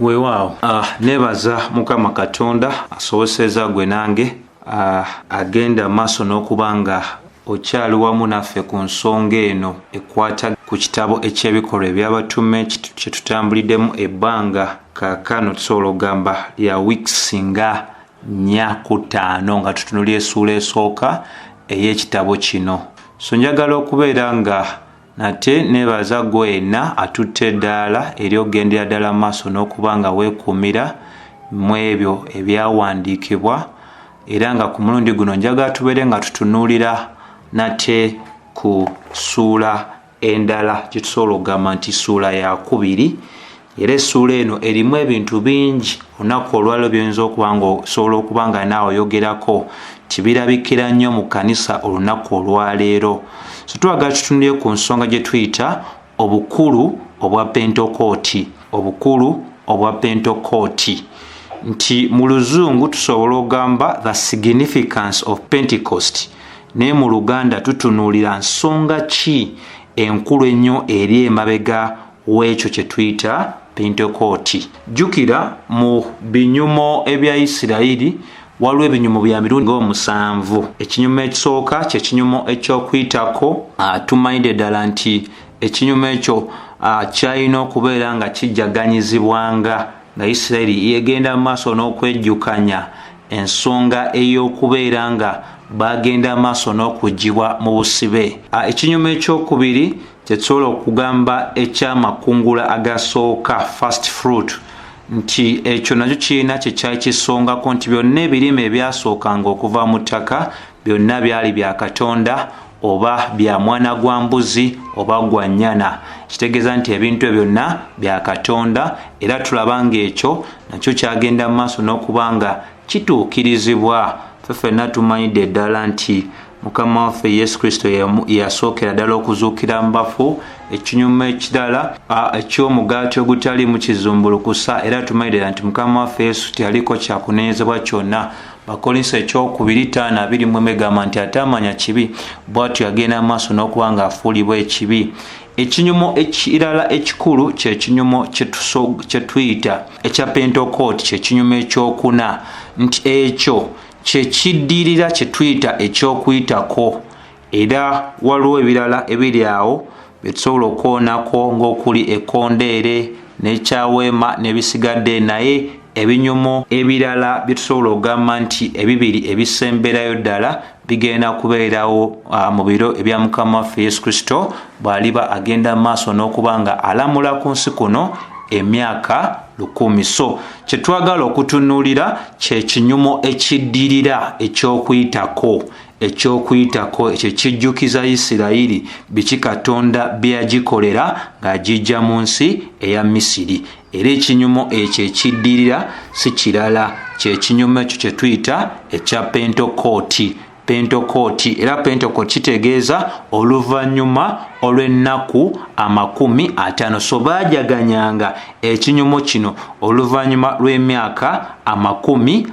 Weewaawo nebaza Mukama Katonda asoboseza gwe nange agenda maaso n'okuba nga okyali wamu naffe ku nsonga eno ekwata ku kitabo eky'ebikolwa eby'abatume kye tutambuliddemu ebbanga kaakano tusobola okugamba lya wiiki nga 4-5 nga tutunulira essuula esooka ey'ekitabo kino. So njagala okubeera nga nate nebaza gwena atutte eddaala eri okugendera ddala maaso n'okuba nga weekuumira mu ebyo ebyawandiikibwa, era nga ku mulundi guno njagala tubeere nga tutunuulira nate ku ssuula endala gye tusobola okugamba nti ssuula ya 2, era essuula eno erimu ebintu bingi olunaku olwaliro by'oyinza okuba nga osobola okuba nga naawe oyogerako tibirabikira nnyo mu kanisa olunaku olwaleero. So twagala tutunulire ku nsonga gye tuyita obukulu obwa Pentekoote. Obukulu obwa Pentekoote nti mu luzungu tusobola okugamba the significance of Pentecost, naye mu Luganda tutunuulira nsonga ki enkulu ennyo eri emabega w'ekyo kye tuyita Pentekoote. Jjukira mu binyumo ebya Isirayiri waliwo ebinyumo bya mirundi 7. Ekinyumo ekisooka kye kinyumo eky'okuyitako. Tumanyidde ddala nti ekinyumo ekyo kyalina okubeera nga kijjaganyizibwanga nga Isirayiri yegenda mu maaso n'okwejjukanya ensonga ey'okubeera nga bagenda maaso n'okuggyibwa mu busibe. Ekinyumo ekyokubiri kye tusobola okugamba eky'amakungula agasooka, first fruit, nti ekyo nakyo kirina kye kyali kisongako nti byonna ebirime ebyasookanga okuva mu ttaka byonna byali bya Katonda oba bya mwana gwa mbuzi oba gwa nnyana. Kitegeeza nti ebintu ebyo byonna bya Katonda, era tulaba ng'ekyo nakyo kyagenda mu maaso n'okuba nga kituukirizibwa. Ffenna tumanyidde ddala nti Mukama waffe Yesu Kristo yasookera ddala okuzuukira mu bafu. Ekinyumo ekirala eky'omugaati ogutali mu kizumbulukusa, era tumanyidde nti Mukama waffe Yesu teyaliko kyakunenyezebwa kyonna. Bakolinso 2:5 egamba nti ate amanya kibi, bw'atyo yagenda mu maaso n'okuba ng'afuulibwa ekibi. Ekinyumo ekirala ekikulu kye kinyumo kye tuyita ekya Pentekoote, kye kinyumo ekyokuna, nti ekyo kye kiddirira kye tuyita eky'okuyitako, era waliwo ebirala ebiri awo bye tusobola okwonako ng'okuli ekkondeere n'ekyaweema n'ebisigadde, naye ebinyumo ebirala bye tusobola okugamba nti ebibiri ebisemberayo ddala bigenda kubeerawo mu biro ebya Mukama waffe Yesu Kristo bw'aliba agenda mu maaso n'okuba nga alamula ku nsi kuno emyaka 1000. So kye twagala okutunuulira kye kinyumo ekiddirira eky'okuyitako. Eky'okuyitako ekyo kijjukiza Isirayiri biki Katonda bye yagikolera ng'agiggya mu nsi eya Misiri, era ekinyumo ekyo ekiddirira si kirala, kye kinyumo ekyo kye tuyita ekya Pentekoote. Pentekoote, era Pentekoote kitegeeza oluvannyuma olw'ennaku 50. So baajaganyanga ekinyumo kino oluvannyuma lw'emyaka 50.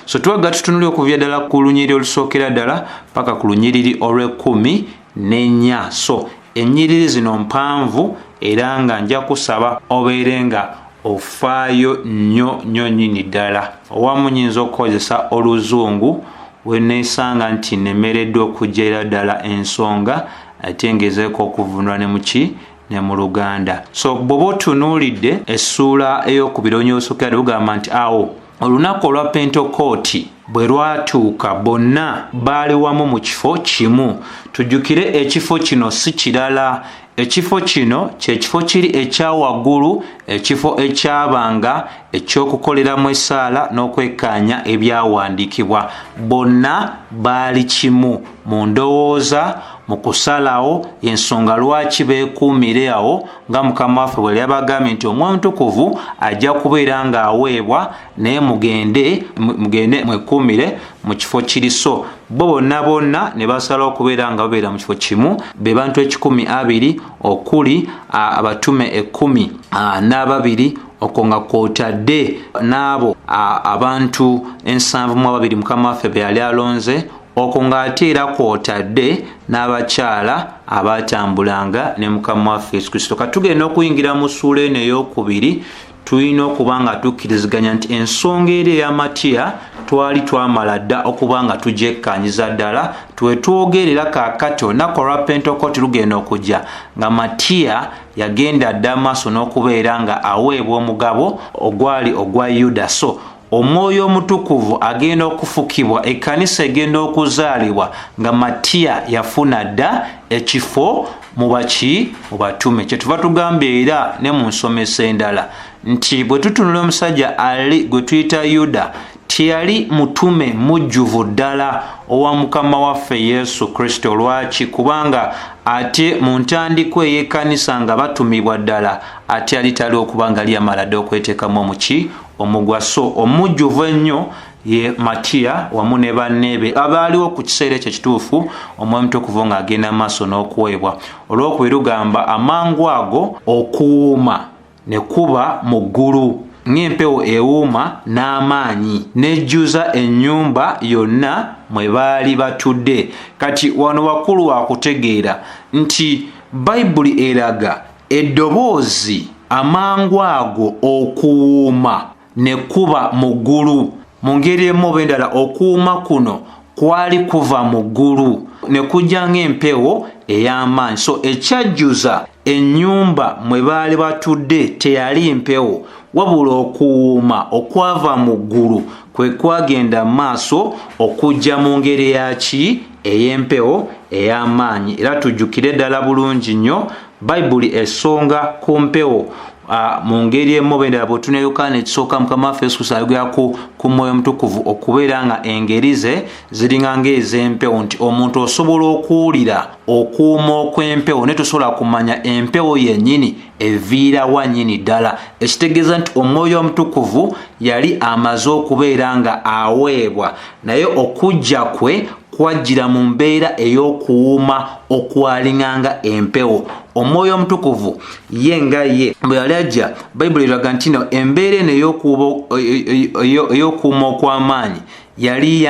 So twagala tutunulire okuva ddala ku lunyiriri olusookera ddala paka ku lunyiriri olw'14. So ennyiriri zino mpanvu, era nga nja kusaba obeere nga ofaayo nnyo nnyini ddala. Owamu nnyinza okukozesa oluzungu weneesanga nti nemereddwa okugyera ddala ensonga ate ngezeeko okuvunula ne mu Luganda. So bw'oba otunuulidde essuula ey'okubiri olunyiriri lugamba nti awo olunaku olwa Pentekoote bwe lwatuuka bonna baali wamu mu kifo kimu. Tujjukire ekifo kino si kirala. Ekifo kino kye kifo kiri ekyawaggulu, ekifo ekyabanga eky'okukoleramu essaala n'okwekkaanya ebyawandiikibwa. Bonna baali kimu mu ndowooza, mu kusalawo ensonga lwaki beekuumire awo, nga Mukama waffe bwe yabagambye nti Omwoyo Omutukuvu ajja kubeera ng'aweebwa, naye mugende mwekuumire mu kifo kiri. So bo bonna ne basalawo okubeera nga babeera mu kifo kimu, be bantu 12 okuli abatume 12 okwo nga kwotadde n'abo abantu 72 Mukama waffe be yali alonze, okwo ng'ate era kwotadde n'abakyala abatambulanga ne Mukama waffe Yesu Kristo. Katugenda okuyingira mu ssuula eno ey'okubiri tulina okuba nga tukkiriziganya nti ensonga eri eya Matiya twali twamala dda okuba nga tugyekkanyiza ddala twetwogerera kaakati olunaku olwa Pentekoote lugenda okujja nga Matiya yagenda dda maaso n'okubeera nga aweebwa omugabo ogwali ogwa Yuda. So Omwoyo Omutukuvu agenda okufukibwa, ekkanisa egenda okuzaalibwa nga Matiya yafuna dda ekifo mu batume. Kyetuva tugamba era ne mu nsomesa endala nti bwe tutunula omusajja ali gwe tuyita Yuda teyali mutume mujjuvu ddala owa Mukama waffe Yesu Kristo. Lwaki? Kubanga ate mu ntandikwa ey'ekkanisa nga batumibwa ddala ate yali tali okuba nga lyamala dda okweteekamu omugwaso. Omujjuvu ennyo ye Matiya wamu ne banneebe abaaliwo ku kiseera ekyo ekituufu Omwoyo Omutukuvu ng'agenda maaso n'okuweebwa. Olwokubiri lugamba amangu ago okuwuuma ne kuba mu ggulu ng'empewo ewuuma n'amaanyi nejjuza ennyumba yonna mwe baali batudde. Kati wano wakulu wa kutegeera nti Bayibuli eraga eddoboozi amangu ago okuwuuma ne kuba mu ggulu. Mu ngeri emu oba endala okuwuuma kuno kwali kuva mu ggulu ne kujja ng'empewo ey'amaanyi. So ekyajjuza ennyumba mwe baali batudde teyali mpewo wabula okuwuuma okwava mu ggulu kwe kwagenda maaso okujja mu ngeri yaki ey'empewo ey'amaanyi. Era tujjukire ddala bulungi nnyo Bayibuli esonga ku mpewo mu ngeri emu oba endala bwe tuna Yokaana ekisooka Mukama waffe Yesu Kristo ayogera ku Mwoyo Omutukuvu okubeera nga engeri ze ziringa ng'ez'empewo, nti omuntu osobola okuwulira okuwuuma okw'empewo naye tosobola kumanya empewo yennyini eviira wa nnyini ddala. Ekitegeeza nti Omwoyo Omutukuvu yali amaze okubeera nga aweebwa naye okujja kwe kwajjira mu mbeera ey'okuwuuma okwalinganga empewo. Omwoyo Omutukuvu ye nga ye bwe yali ajja Bayibuli eraga nti no embeera eno ey'okuwuuma okw'amaanyi yali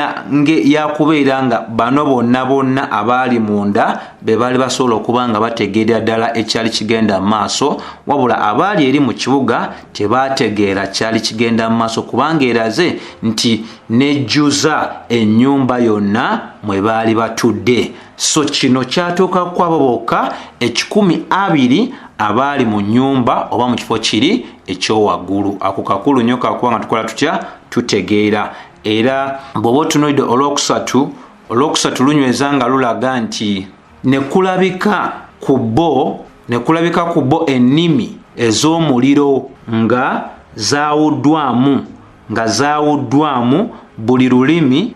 yakubeera nga bano bonna abaali munda be baali basobola okuba nga bategeera ddala ekyali kigenda mu maaso, wabula abaali eri mu kibuga tebaategeera kyali kigenda mu maaso kubanga eraze nti nejjuza ennyumba yonna mwe baali batudde. So kino kyatuuka kwabo bokka 120 abaali mu nnyumba oba mu kifo kiri ekyowaggulu. Ako kakulu nnyo kakubanga tukola tutya tutegeera. Era bw'oba otunuulidde olwokusatu lunyweza nga lulaga nti ne kulabika ku bo ennimi ez'omuliro nga zaawuddwamu buli lulimi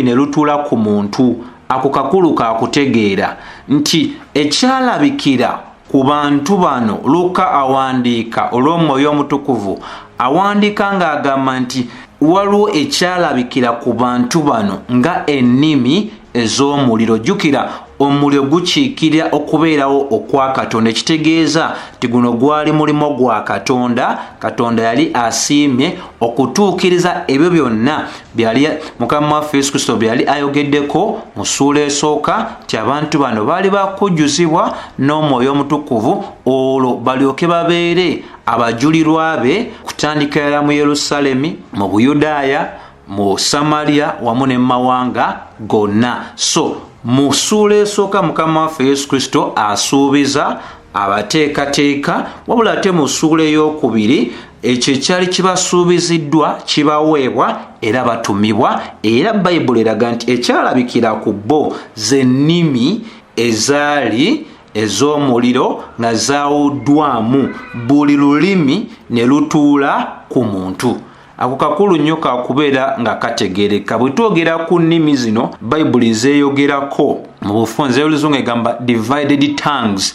ne lutuula ku muntu. Ako kakulu kakutegeera nti ekyalabikira ku bantu bano Luka awandiika olw'Omwoyo Omutukuvu awandiika ng'agamba nti waliwo ekyalabikira ku bantu bano nga ennimi ez'omuliro. Jjukira omuliro gukiikirira okubeerawo okwa Katonda, ekitegeeza ti guno gwali mulimo gwa Katonda. Katonda yali asiimye okutuukiriza ebyo byonna byali Mukama waffe Yesu Kristo byali ayogeddeko mu ssuula esooka ti abantu bano baali bakujjuzibwa n'Omwoyo Omutukuvu olwo balyoke babeere abajulirwa be kutandika yala mu Yerusaalemi, mu Buyudaaya, mu Samaliya wamu ne mawanga gonna. So mu ssuula esooka Mukama waffe Yesu Kristo asuubiza abateekateeka, wabula ate mu ssuula ey'okubiri ekyo ekyali kibasuubiziddwa kibaweebwa era batumibwa. Era Bayibuli eraga nti ekyalabikira ku bo z'ennimi ezaali ez'omuliro nga zaawuddwamu buli lulimi ne lutuula ku muntu. Ako kakulu nnyo kakubeera nga kategeereka. Bwe twogera ku nnimi zino Bayibuli zeeyogerako mu bufunze Oluzungu egamba divided tongues.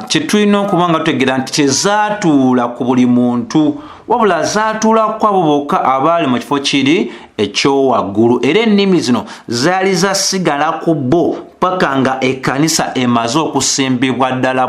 Kye tulina okuba nga tutegeera nti tezaatuula ku buli muntu wabula zaatuula ku abo bokka abaali mu kifo kiri ekyowaggulu. Era ennimi zino zaali zasigala ku bo paka nga ekkanisa emaze okusimbibwa ddala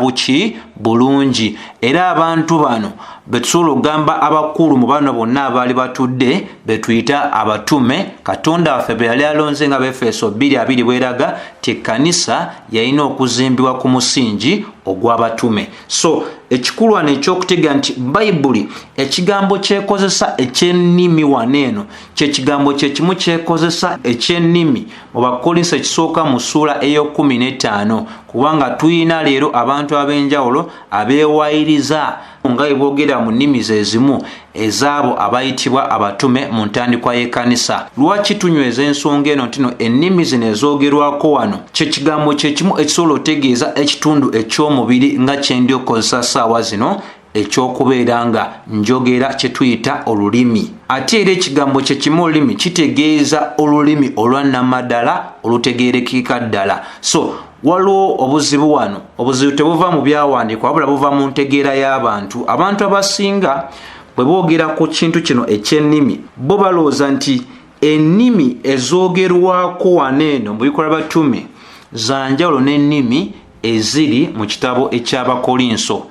bulungi. Era abantu bano betusobola okugamba abakulu mu bano bonna abaali batudde betuyita abatume. Katonda waffe be yali alonze nga Befeso 2:2 bweraga ti ekkanisa yalina okuzimbibwa ku musingi ogw'abatume. So ekikulu wano ekyokutega nti bayibuli ekigambo kyekozesa ekyennimi waneeno kyekigambo kyekimu kyekozesa ekyennimi mu Bakolinso ekisooka mu ssuula ey'okumi-n'ettaano, kubanga tuyina leero abantu ab'enjawulo abeewayiriza nga bwe boogera mu nnimi ze zimu ezaabo abayitibwa abatume mu ntandikwa y'ekkanisa. Lwaki tunyweza ensonga eno ntino ennimi zino ezoogerwako wano kyekigambo kyekimu ekisobola otegeeza ekitundu eky'omubiri nga kye ndi okozesa ssaawa zino ekyokubeera nga njogera kye tuyita olulimi. Ate era ekigambo kyekimu olulimi kitegeeza olulimi olwannamaddala olutegeerekeka ddala. So waliwo obuzibu wano. Obuzibu tebuva mu byawandiikwa wabula buva mu ntegeera y'abantu. Abantu abasinga bwe boogera ku kintu kino eky'ennimi bo balowooza nti ennimi ezoogerwako waneeno mu Bikolwa b'Abatume za njawulo n'ennimi eziri mu kitabo eky'Abakolinso.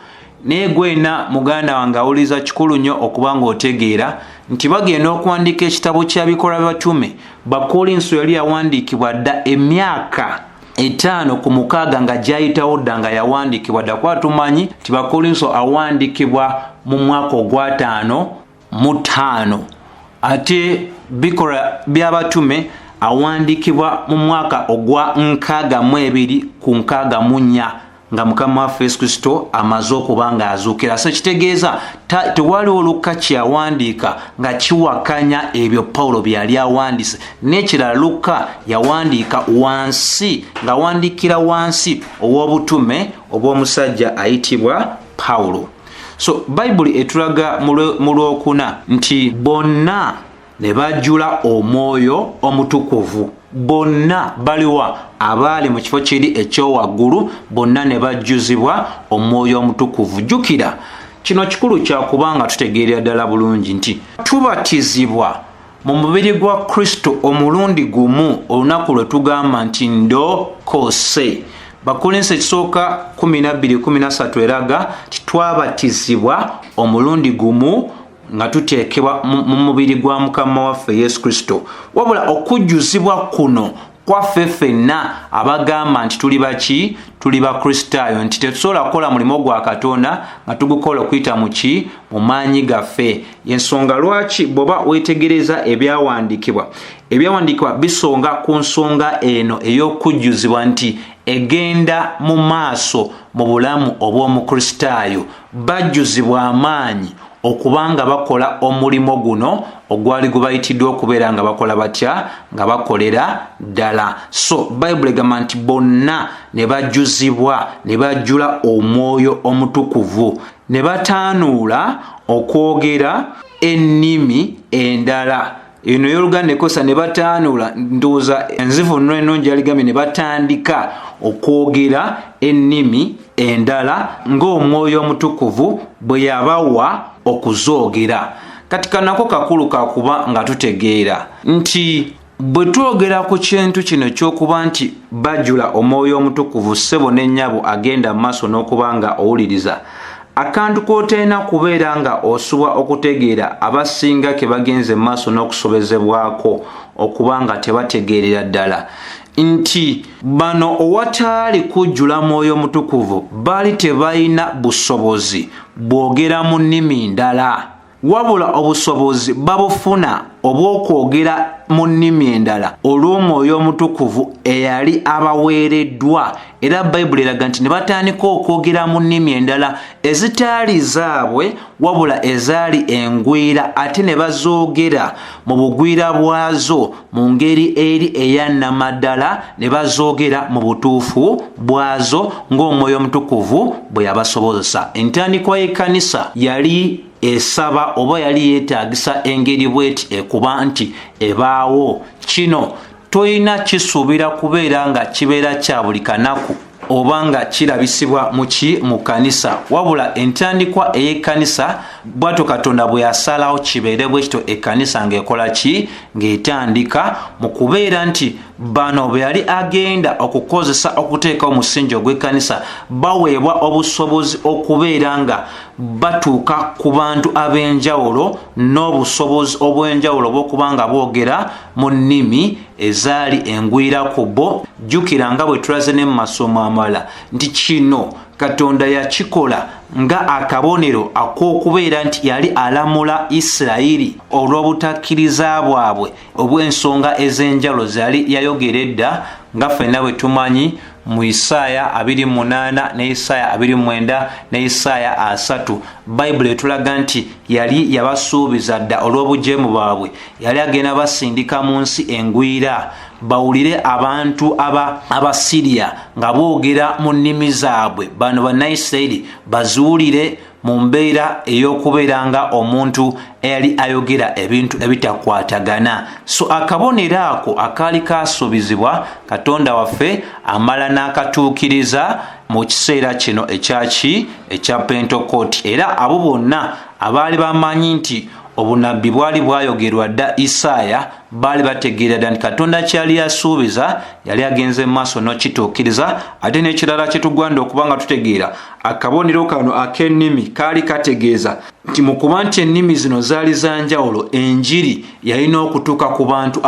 Naye gwena muganda wange awuliza kikulu nnyo okuba ng'otegeera nti bagenda okuwandiika ekitabo kya Bikolwa b'Abatume. Bakolinso yali yawandiikibwa dda emyaka 5 ku 6 nga gyayitawo dda nga yawandiikibwa dda. Kuba tumanyi nti Bakolinso awandiikibwa mu mwaka ogwa 5 ate Bikolwa by'Abatume awandiikibwa mu mwaka ogwa 62 ku 64 nga Mukama waffe Yesu Kristo amaze okuba ng'azuukira. So kitegeeza tewaliwo Luka kyeyawandiika nga kiwakanya ebyo Pawulo bye yali awandiise. N'ekirala Luka yawandiika wansi ng'awandiikira wansi ow'obutume obw'omusajja ayitibwa Pawulo. So Bayibuli etulaga mu Lwokuna nti bonna ne bajjula Omwoyo Omutukuvu. Bonna baliwa abaali mu kifo kiri ekyowaggulu bonna ne bajjuzibwa Omwoyo Omutukuvu. Jjukira kino kikulu kya kubanga tutegeerera ddala bulungi nti tubatizibwa mu mubiri gwa Kristo omulundi gumu olunaku lwe tugamba nti ndokose. Bakolinso ekisooka 12:13 eraga titwabatizibwa omulundi gumu nga tuteekebwa mu mubiri gwa Mukama waffe Yesu Kristo. Wabula okujjuzibwa kuno kwaffe ffenna abagamba nti tuli baki? Tuli Bakristaayo, nti tetusobola kukola mulimo gwa Katonda nga tugukola okuyita mu maanyi gaffe. Yensonga lwaki bw'oba weetegereza ebyawandiikibwa bisonga ku nsonga eno ey'okujjuzibwa nti egenda mu maaso mu bulamu obw'Omukristaayo. Bajjuzibwa amaanyi okubanga bakola omulimo guno ogwali gubayitiddwa okubeera nga bakola batya? Nga bakolera ddala. So Bayibuli egamba nti bonna ne bajjuzibwa ne bajjula Omwoyo Omutukuvu ne bataanuula okwogera ennimi endala. Eno y'Oluganda ekosa ne bataanuula, ndowooza enzivuunula ennungi yaligambye ne batandika okwogera ennimi endala ng'Omwoyo Omutukuvu bwe yabawa okuzoogera. Kati kanako kakulu kakuba nga tutegeera nti bwe twogera ku kintu kino ekyokuba nti bajjula Omwoyo Omutukuvu, ssebo n'ennyabo agenda mu maaso n'okuba nga owuliriza, akantu k'oteena kubeera nga osubwa okutegeera abasinga ke bagenze mu maaso n'okusobezebwako okuba nga tebategeerera ddala nti bano owataali kujjula Mwoyo Mutukuvu baali tebalina busobozi bwogera mu nnimi ndala, wabula obusobozi babufuna obw'okwogera mu nnimi endala olw'Omwoyo Omutukuvu eyali abaweereddwa. Era Bayibuli eraga nti ne batandika okwogera mu nnimi endala ezitaali zaabwe wabula ezaali engwira, ate ne bazoogera mu bugwira bwazo mu ngeri eri eyannamaddala, ne bazoogera mu butuufu bwazo ng'Omwoyo Omutukuvu bwe yabasobozesa. Entandikwa y'ekkanisa yali esaba oba yali yeetaagisa engeri bweti ekuba nti ebaawo. Kino toyina kisuubira kubeera nga kibeera kya buli kanaku oba nga kirabisibwa mu kanisa, wabula entandikwa ey'ekkanisa bw'atyo Katonda bwe yasalawo kibeere bwe kityo ekkanisa ng'ekola ki? Ng'etandika mu kubeera nti bano bwe yali agenda okukozesa okuteeka omusingi ogw'ekkanisa baweebwa obusobozi okubeera nga batuuka ku bantu ab'enjawulo n'obusobozi obw'enjawulo bw'okuba nga boogera mu nnimi ezaali engwira ku bo. Jjukira nga bwe tulaze ne mu masomo amalala nti kino Katonda yakikola nga akabonero ak'okubeera nti yali alamula Isirayiri olw'obutakkiriza bwabwe obw'ensonga ez'enjawulo zali yayogera edda nga ffenna bwe tumanyi mu Isaaya 28 ne Isaaya 29 ne Isaaya 3 Bayibuli etulaga nti yali yabasuubiza dda olw'obujeemu bwabwe yali agenda basindika mu nsi engwira bawulire abantu Abasiriya nga boogera mu nnimi zaabwe bano Bannayisirayiri bazuulire mu mbeera ey'okubeera nga omuntu eyali ayogera ebintu ebitakwatagana. So akabonero ako akaali kasuubizibwa Katonda waffe amala n'akatuukiriza mu kiseera kino ekya Pentekoote, era abo bonna abaali bamanyi nti obunabbi bwali bwayogerwa dda Isaaya baali bategeera dda nti Katonda kyali yasuubiza yali agenze mu maaso n'okituukiriza. Ate n'ekirala kye tugwanda okuba nga tutegeera akabonero kano ak'ennimi kaali kategeeza nti mu kuba nti ennimi zino zaali za njawulo enjiri yalina okutuuka ku bantu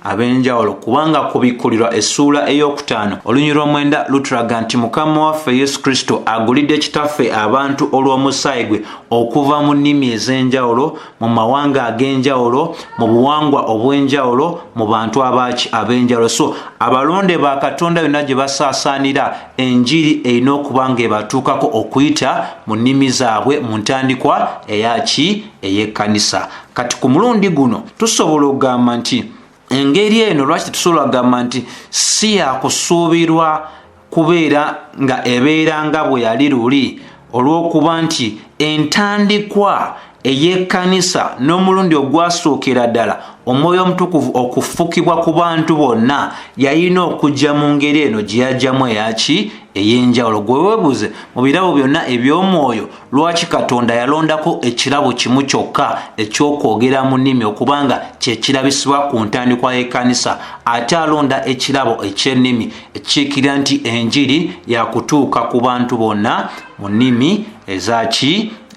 ab'enjawulo, kubanga ku Bikkulirwa essuula ey'okutaano olunyiri lw'omwenda lutulaga nti Mukama waffe Yesu Kristo agulidde kitaffe abantu olw'omusaayi gwe okuva mu nnimi ez'enjawulo, mu mawanga ag'enjawulo, mu buwangwa obw'enjawulo, mu bantu ab'enjawulo. So abalonde ba Katonda yonna gye basaasaanira enjiri erina okuba nga ebatuukako okuyita mu nnimi zaabwe mu ntandikwa ey'ekkanisa. Kati ku mulundi guno tusobola okugamba nti engeri eno lwaki tusobola okugamba nti si yakusuubirwa kubeera nga ebeera nga bwe yali luli, olw'okuba nti entandikwa ey'ekkanisa n'omulundi ogwasookera ddala Omwoyo Omutukuvu okufukibwa ku bantu bonna yalina okujja mu ngeri eno gye yajjamu ey'enjawulo. Gwe weebuuze mu birabo byonna eby'omwoyo lwaki Katonda yalondako ekirabo kimu kyokka eky'okwogera mu nnimi okubanga kye kirabisibwa ku ntandikwa y'ekkanisa, ate alonda ekirabo eky'ennimi ekikiikirira nti enjiri yakutuuka ku bantu bonna mu nnimi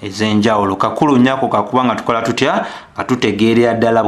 ez'enjawulo. Kakulu nnyako kakuba nga tukola tutya nga tutegeerera ddala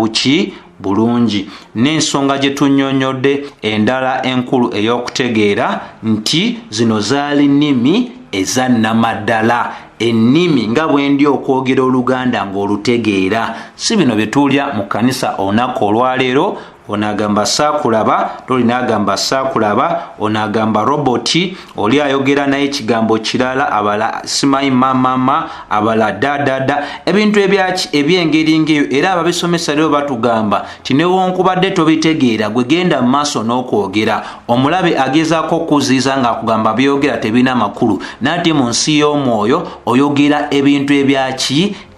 bulungi. N'ensonga gye tunnyonnyodde endala enkulu ey'okutegeera nti zino zaali nnimi ezannamaddala. Ennimi nga bwe ndi okwogera Oluganda ng'olutegeera, si bino bye tuulya mu kkanisa olunaku olwaleero. Ono agamba saakulaba, tolina agamba saakulaba, ono agamba roboti, oli ayogera naye ekigambo kirala, abala simanyi mama, abala dadada, ebintu eby'engeri ng'eyo. Era ababisomesa leo batugamba ti newankubadde tobitegeera gwe genda mu maaso n'okwogera. Omulabe agezaako okuziiza ng'akugamba byogera tebina makulu, n'ate mu nsi y'omwoyo oyogera ebintu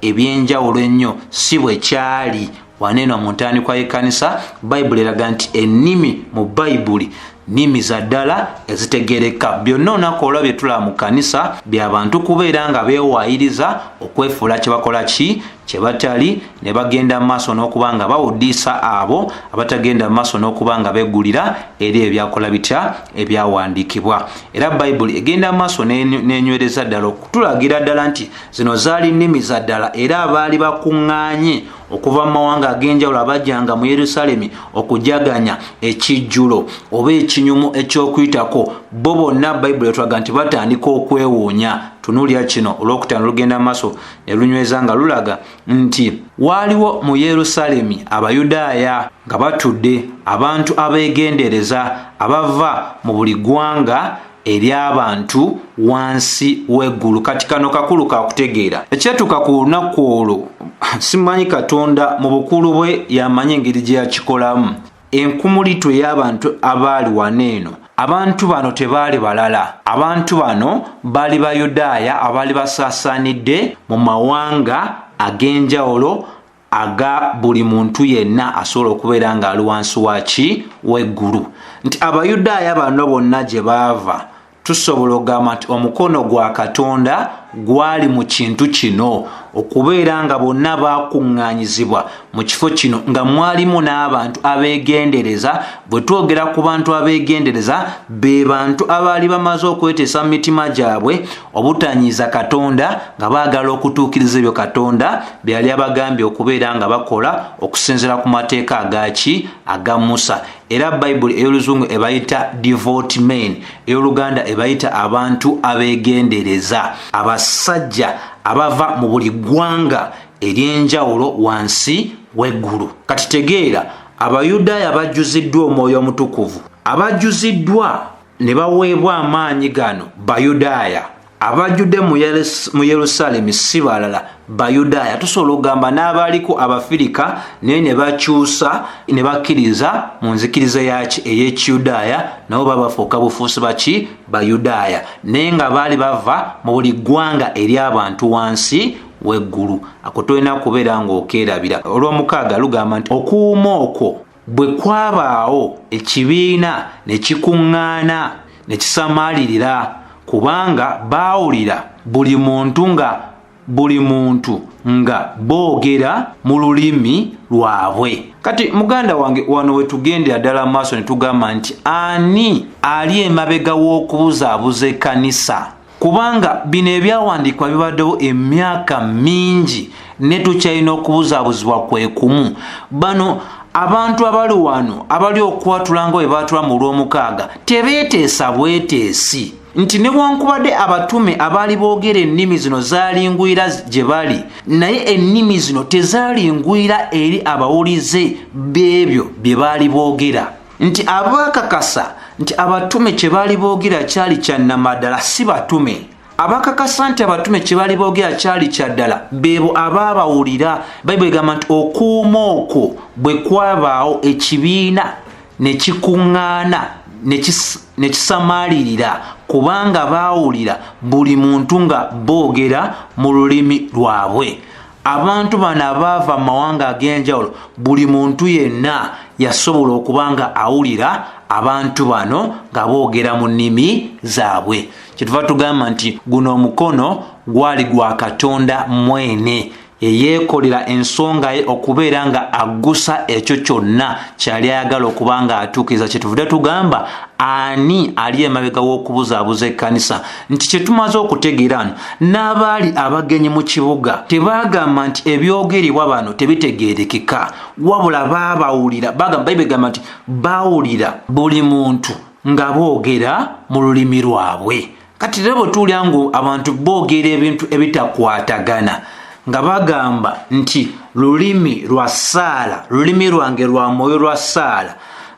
eby'enjawulo ennyo, si bwe kyali. Waneno mu ntandikwa y'ekkanisa Bayibuli eraga nti ennimi mu Bayibuli nnimi za ddala ezitegereka. Byonna olunaku olwo bye tulaba mu kkanisa bya bantu kubeera nga beewaayiriza okwefuula kye bakola kye batali, ne bagenda mu maaso n'okuba nga bawuddiisa abo abatagenda mu maaso n'okuba nga beggulira eri ebyakola bitya ebyawandiikibwa. Era Bayibuli egenda mu maaso n'enywereza ddala okutulagira ddala nti zino zaali nnimi za ddala, era abaali bakuŋŋaanye okuva mu mawanga ag'enjawulo abajjanga mu Yerusaalemi okujaganya ekijjulo oba ekinyumu eky'okuyitako, bo bonna Bayibuli etulaga nti batandika okwewuunya. Tunuulira kino olwokutaano lugenda maaso ne lunyweza nga lulaga nti waaliwo mu Yerusaalemi Abayudaaya nga batudde, abantu abeegendereza abava mu buli ggwanga ery'abantu wansi w'eggulu. Kati kano kakulu kakutegeera ekyetuuka ku lunaku olwo. Simanyi Katonda mu bukulu bwe yamanyi engeri gye yakikolamu. Enkumulitwe y'abantu abaali waneeno, abantu bano tebaali balala. Abantu bano baali Bayudaaya abaali basaasaanidde mu mawanga ag'enjawulo aga buli muntu yenna asobola okubeera ng'ali wansi w'eggulu. Nti Abayudaaya bano bonna gye baava tusobola okugamba nti omukono gwa Katonda gwali mu kintu kino okubeera nga bonna bakuŋŋaanyizibwa mu kifo kino nga mwalimu n'abantu abeegendereza. Bwe twogera ku bantu abeegendereza be bantu abaali bamaze okweteesa mu mitima gyabwe obutanyiiza Katonda nga baagala okutuukiriza ebyo Katonda bye yali abagambye okubeera nga bakola okusinziira ku mateeka aga Musa. Era Bayibuli ey'Oluzungu ebayita devout men, ey'Oluganda ebayita abantu abeegendereza, abasajja abava mu buli ggwanga ery'enjawulo wansi w'eggulu. Kati tegeera, Abayudaaya bajjuziddwa Omwoyo Omutukuvu, abajjuziddwa ne baweebwa amaanyi gano Bayudaaya. Abajjudde mu Yerusaalemi si balala Bayudaaya. Tusobola okugamba n'abaaliko Abafirika naye ne bakyusa ne bakkiriza mu nzikiriza ey'Ekiyudaaya, nabo babafuuka bufuusi baki Bayudaaya, naye nga baali bava mu buli ggwanga ery'abantu wansi w'eggulu. Ako tolina kubeera ng'okeerabira. Olw'omukaaga lugamba nti okuwuuma okwo bwe kwabaawo ekibiina ne kikuŋŋaana ne kisamaalirira, kubanga baawulira buli muntu nga boogera mu lulimi lwabwe. Kati muganda wange wano we tugendera ddala maaso ne tugamba nti ani ali emabega w'okubuzaabuza ekkanisa? Kubanga bino ebyawandiikibwa bibaddewo emyaka mingi ne tukyalina okubuzaabuzibwa kwe kumu. Bano abantu abali wano abali okwatula nga bwe baatula mu Lwomukaaga tebeeteesa bweteesi nti newankubadde abatume abaali boogera ennimi zino zaalingwira gye bali, naye ennimi zino tezaalingwira eri abawulize b'ebyo bye baali boogera. Nti abakakasa nti abatume kye baali boogera kyali kya nnamaddala si batume. Abakakasa nti abatume kye baali boogera kyali kya ddala beebo abaabawulira. Bayibuli egamba nti okuuma okwo bwe kwabaawo ekibiina ne kikuŋŋaana ne kisamaalirira, kubanga baawulira buli muntu nga boogera mu lulimi lwabwe. Abantu bano abaava mu mawanga ag'enjawulo, buli muntu yenna yasobola okuba nga awulira abantu bano nga boogera mu nnimi zaabwe. Kyetuva tugamba nti guno omukono gwali gwa Katonda mwene eyeekolera ensonga ye okubeera nga aggusa ekyo kyonna kyali ayagala okuba nga atuukiriza. Kyetuvudde tugamba ani ali emabega w'okubuzaabuza ekkanisa, nti kye tumaze okutegeera ano n'abaali abagenyi mu kibuga tebaagamba nti ebyogerebwa bano tebitegeerekeka, wabula baabawulira. Bayibuli egamba nti baawulira buli muntu nga boogera mu lulimi lwabwe. Kati era bwe tuwulira ngu abantu boogera ebintu ebitakwatagana nga bagamba nti lulimi lwa ssaala, lulimi lwange lwa mwoyo lwa ssaala,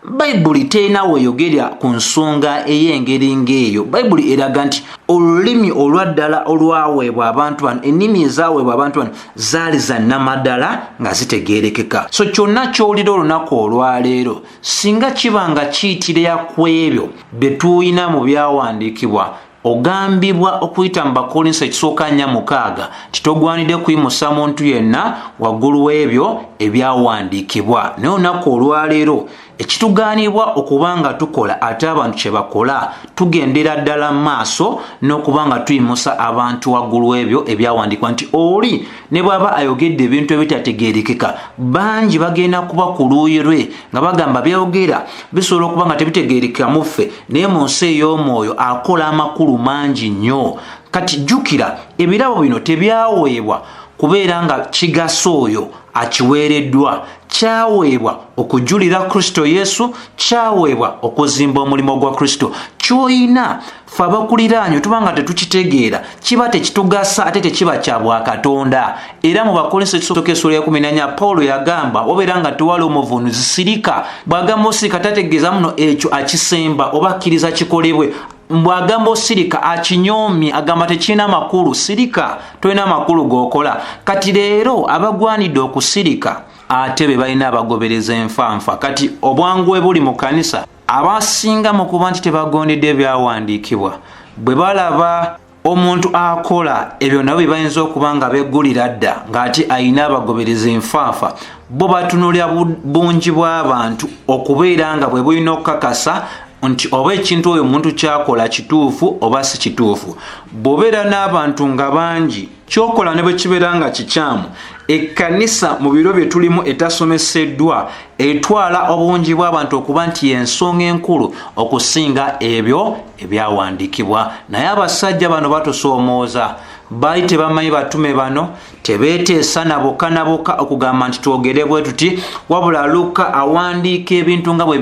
Bayibuli terina weeyogera ku nsonga ey'engeri ng'eyo. Bayibuli eraga nti olulimi olwa ddala olwaweebwa abantu bano, ennimi ezaaweebwa abantu bano zaali za nnamaddala nga zitegeerekeka. So kyonna ky'owulira olunaku olwaleero singa kiba nga kiyitira ku ebyo bye tuyina mu byawandiikibwa, ogambibwa okuyita mu Bakolinso ekisooka 4:6 titogwanidde kuyimusa muntu yenna waggulu w'ebyo ebyawandiikibwa. Naye olunaku olwaleero ekitugaanibwa okuba nga tukola ate abantu kye bakola, tugendera ddala mu maaso n'okuba nga tuyimusa abantu waggulu w'ebyo ebyawandiikibwa. Nti oli ne bw'aba ayogedde ebintu ebitategeerekeka, bangi bagenda kuba ku luuyi lwe nga bagamba byayogera bisobola okuba nga tebitegeerekeka mu ffe, naye mu nsi ey'omwoyo akola amakulu mangi nnyo. Kati jjukira ebirabo bino tebyaweebwa kubeera nga kigasa oyo akiweereddwa, kyaweebwa okujulira Kristo Yesu, kyaweebwa okuzimba omulimu gwa Kristo. Ky'olina ffe abakuliraanyo tuba nga tetukitegeera kiba tekitugasa ate tekiba kya bwakatonda. Era mu Bakolinso ekisooka 14 Pawulo yagamba obeera nga tewali omuvunuzi sirika. Bw'agamba osirika tategeeza muno ekyo akisemba oba akkiriza kikolebwe. Bw'agamba osirika akinyoomye, agamba tekirina makulu. Sirika, tolina makulu g'okola. Kati leero abagwanidde okusirika ate be balina abagobereza enfanfa. Kati obwangu bwe buli mu kanisa, abasinga mu kuba nti tebagondedde ebyawandiikibwa, bwe balaba omuntu akola ebyo nabo bye bayinza okuba nga beggulira dda ng'ate ayina abagobereza enfanfa, bo batunulira bungi bw'abantu okubeera nga bwe bulina okukakasa nti oba ekintu oyo omuntu kyakola kituufu oba si kituufu. Bw'obeera n'abantu nga bangi kyokola ne bwe kibeera nga kikyamu, ekkanisa mu biro bye tulimu etasomeseddwa etwala obungi bw'abantu okuba nti y'ensonga enkulu okusinga ebyo ebyawandiikibwa. Naye abasajja bano batusoomooza, baali tebamanyi batume bano, tebeeteesa na bokka okugamba nti twogere bwe tuti, wabula Luka awandiika ebintu nga bwe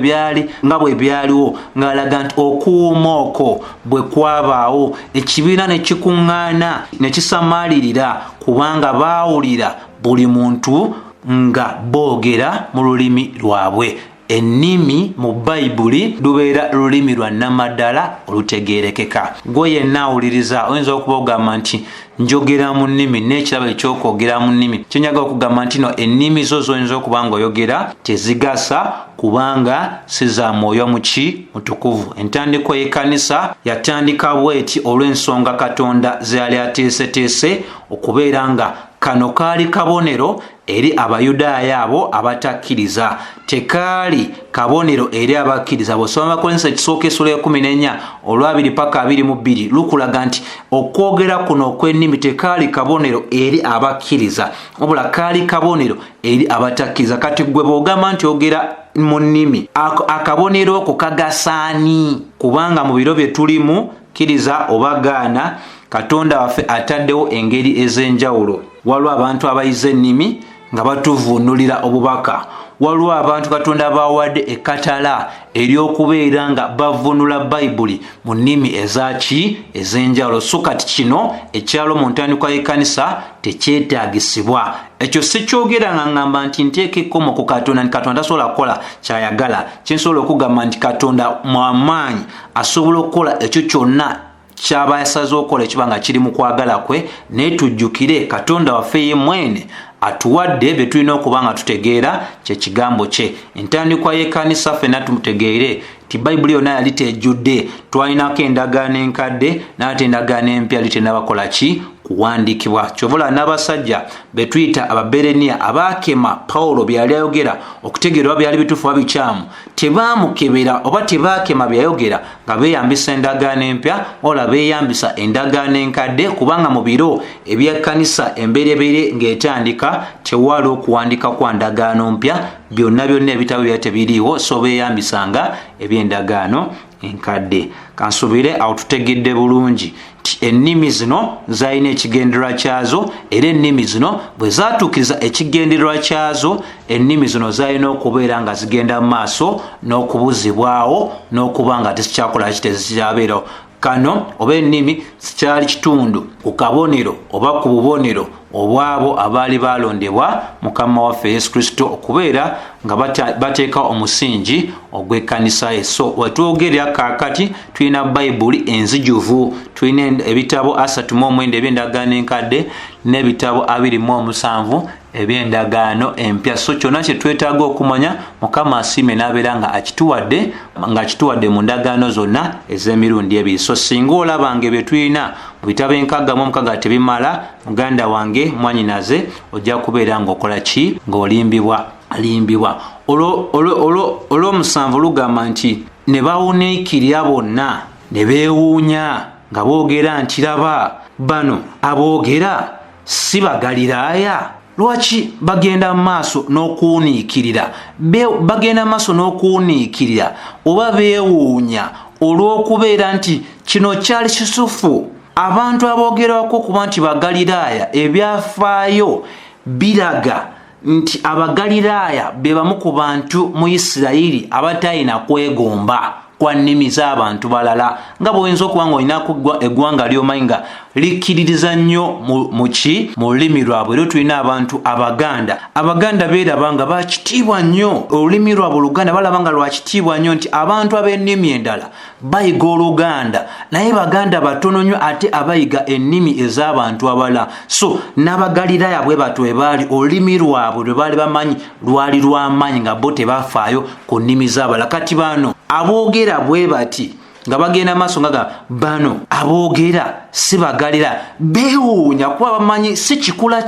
byaliwo ng'alaga nti okuwuuma okwo bwe kwabaawo ekibiina ne kikuŋŋaana ne kisamaalirira kubanga baawulira buli muntu nga boogera mu lulimi lwabwe. Ennimi mu Bayibuli lubeera lulimi lwa namaddala olutegeerekeka. Gwe yenna awuliriza oyinza okuba ogamba nti njogera mu nnimi n'ekirabo ekyokwogera mu nnimi. Kyenyaga okugamba nti no ennimi zo zoyinza okuba ng'oyogera tezigasa kubanga si za Mwoyo Mutukuvu. Entandikwa y'ekkanisa yatandika bw'eti olw'ensonga Katonda ze yali ateeseteese okubeera nga kano kaali kabonero eri Abayudaaya abo abatakkiriza, tekaali kabonero eri abakkiriza. Bw'osoma Makolesio ekisooka essula 14 olwabiri paka 22 lukulaga nti okwogera kuno okw'ennimi tekaali kabonero eri abakkiriza wabula kaali kabonero eri abatakkiriza. Kati gwe bw'ogamba nti ogera mu nnimi akabonero ko kagasaani? Kubanga mu biro bye tulimu kkiriza oba gaana, Katonda waffe ataddewo engeri ez'enjawulo. Waliwo abantu abayize ennimi nga batuvuunulira obubaka. Waliwo abantu Katonda bawadde ekkatala ery'okubeera nga bavunula Bayibuli mu nnimi ez'enjawulo. So kati kino ekyalo mu ntandikwa y'ekkanisa tekyetaagisibwa. Ekyo si kyogera nga ngamba nti nteeka ekkomo ku Katonda nti Katonda tasobola kukola kyayagala. Kyensobola okugamba nti Katonda mwamaanyi asobola okukola ekyo kyonna kyaba yasaze okukola ekiba nga kiri mu kwagala kwe. Naye tujjukire Katonda waffe ye mwene atuwadde bye tulina okuba nga tutegeera kye kigambo kye. Entandikwa y'ekkanisa ffenna tumutegeere ti Bayibuli yonna yali tejjudde, twalinako endagaano enkadde n'ate endagaano empya litenabakola ki kuwandiikibwa. Kyobola n'abasajja be tuyita Ababereniya abaakema Pawulo bye yali ayogera okutegeera oba byali bituufu oba bikyamu, tebaamukebera oba tebaakema byayogera nga beeyambisa endagaano empya ola beeyambisa endagaano enkadde, kubanga mu biro ebyekkanisa emberebere ng'etandika tewali okuwandika kwa ndagaano mpya. Byonna ebitabo byali tebiriiwo, so beeyambisanga eby'endagaano enkadde. Kansubire awo tutegedde bulungi nti ennimi zino zalina ekigendererwa kyazo, era ennimi zino bwe zaatuukiriza ekigendererwa kyazo, ennimi zino zalina okubeera nga zigenda mu maaso n'okubuzibwawo n'okuba nga tesikyakola kitezikyabeerawo. Kano oba ennimi sikyali kitundu ku kabonero oba ku bubonero obwabo abaali balondebwa Mukama waffe Yesu Kristo okubeera nga bateeka omusingi ogw'ekkanisa ye. So wetwogerera kaakati tulina Bayibuli enzijuvu, tulina ebitabo 39 eby'endagaano enkadde n'ebitabo 27 eby'endagaano empya. So kyonna kye twetaaga okumanya Mukama asiime n'abeera nga akituwadde mu ndagaano zonna ez'emirundi ebiri. So singa olabanga ebyo tulina mu bitabo 66 tebimala, muganda wange mwanyinaze ojja kubeera ng'okola ki? Ng'olimbibwa. Olw'omusanvu lugamba nti ne bawuniikirira bonna ne beewuunya nga boogera nti laba bano aboogera si Bagaliraaya? Lwaki bagenda maaso n'okuwuniikirira? Bagenda maaso n'okuwuniikirira oba beewuunya olw'okubeera nti kino kyali kisufu. Abantu aboogerwako kuba nti Bagaliraaya, ebyafaayo biraga nti Abagaliraaya be bamu ku bantu mu Isirayiri abatalina kwegomba kwa nnimi z'abantu balala. Nga bw'oyinza okuba ng'olina eggwanga ly'omanyi nga likkiririza nnyo mu lulimi lwabwe. Era tulina abantu Abaganda beeraba nga bakitiibwa nnyo, olulimi lwabwe Oluganda balaba nga lwakitiibwa nnyo nti abantu ab'ennimi endala bayiga Oluganda, naye Baganda batono nnyo ate abayiga ennimi ez'abantu abalala. So n'Abagaliraaya bwe batyo bwe baali, olulimi lwabwe lwe baali bamanyi lwali lw'amaanyi nga bo tebafaayo ku nnimi z'abalala. Kati bano aboogera bwe bati nga bagenda maaso nga bano aboogera sibagalira beewuunya kuba bamanyi si kikula